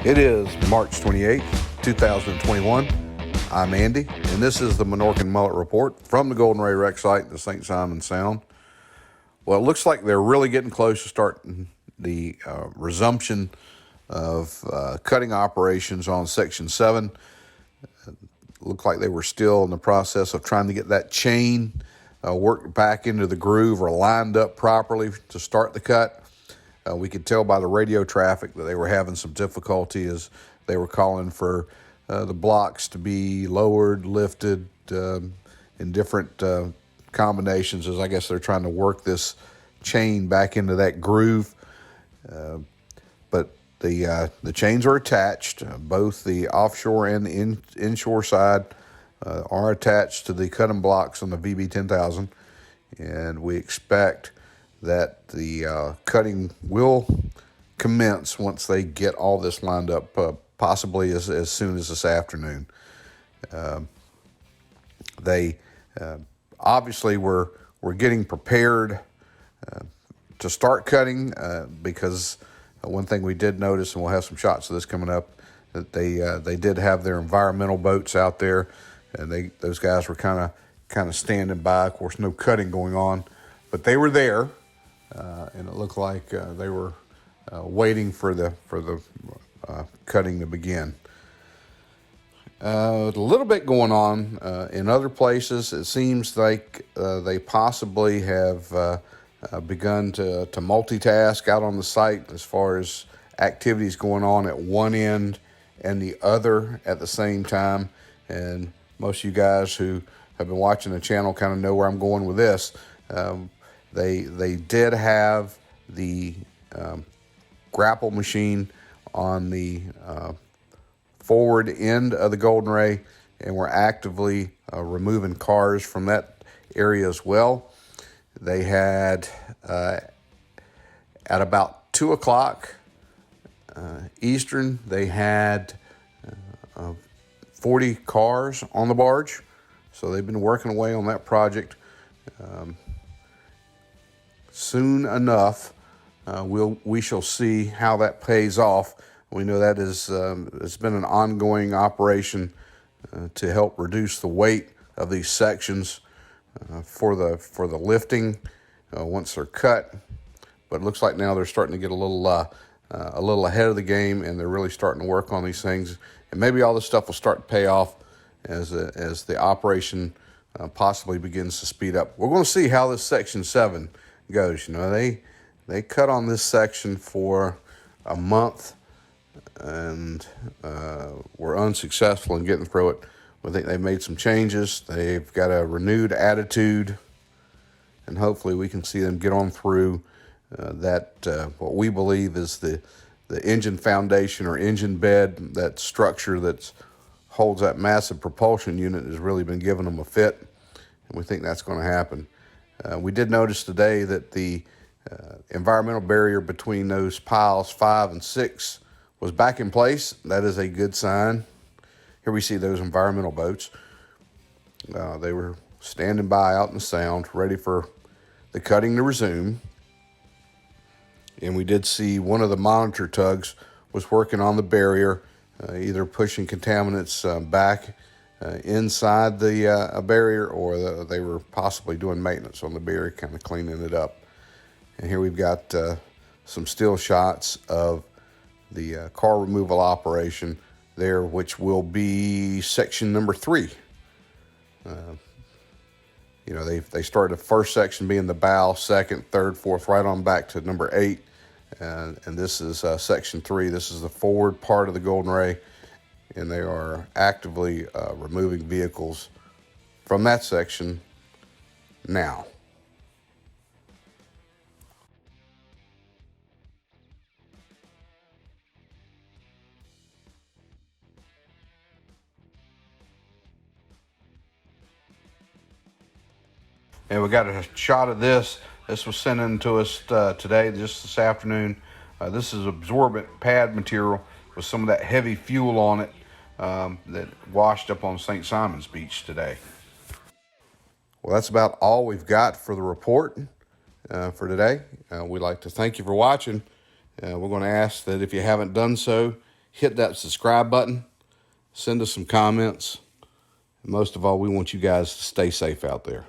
It is March 28th, 2021. I'm Andy, and this is the Minorcan Mullet Report from the Golden Ray Rec site, the St.simons Sound. Well, it looks like they're really getting close to starting the resumption of cutting operations on Section 7. Looked like they were still in the process of trying to get that chain worked back into the groove or lined up properly to start the cut. We could tell by the radio traffic that they were having some difficulty as they were calling for the blocks to be lowered, lifted in different combinations, as I guess they're trying to work this chain back into that groove. But the chains are attached. Both the offshore and the inshore side are attached to the cutting blocks on the VB10,000, and we expect that the cutting will commence once they get all this lined up, possibly as soon as this afternoon. They obviously were getting prepared to start cutting because one thing we did notice, and we'll have some shots of this coming up, that they did have their environmental boats out there, and those guys were kind of standing by. Of course, no cutting going on, but they were there. And it looked like they were waiting for the cutting to begin. A little bit going on in other places. It seems like they possibly have begun to multitask out on the site as far as activities going on at one end and the other at the same time. And most of you guys who have been watching the channel kind of know where I'm going with this. They did have the grapple machine on the forward end of the Golden Ray, and were actively removing cars from that area as well. They had, at about 2 o'clock Eastern, they had 40 cars on the barge. So they've been working away on that project. Soon enough, we shall see how that pays off. We know that it's been an ongoing operation to help reduce the weight of these sections for the lifting once they're cut. But it looks like now they're starting to get a little ahead of the game, and they're really starting to work on these things. And maybe all this stuff will start to pay off as the operation possibly begins to speed up. We're going to see how this Section 7 goes. You know, they cut on this section for a month and were unsuccessful in getting through it. I think they've made some changes. They've got a renewed attitude, and hopefully we can see them get on through that what we believe is the engine foundation or engine bed. That structure that holds that massive propulsion unit has really been giving them a fit, and we think that's going to happen. We did notice today that the environmental barrier between those piles 5 and 6 was back in place. That is a good sign. Here we see those environmental boats. They were standing by out in the sound, ready for the cutting to resume. And we did see one of the monitor tugs was working on the barrier, either pushing contaminants back inside the barrier, or they were possibly doing maintenance on the barrier, kind of cleaning it up. And here we've got some still shots of the car removal operation there, which will be section number 3. You know, they started the first section being the bow, second, third, fourth, right on back to number 8. And this is section 3. This is the forward part of the Golden Ray, and they are actively removing vehicles from that section now. And we got a shot of this. This was sent in to us today, just this afternoon. This is absorbent pad material with some of that heavy fuel on it that washed up on St.simons Beach today. Well, that's about all we've got for the report for today. We'd like to thank you for watching. We're going to ask that if you haven't done so, hit that subscribe button, send us some comments. And most of all, we want you guys to stay safe out there.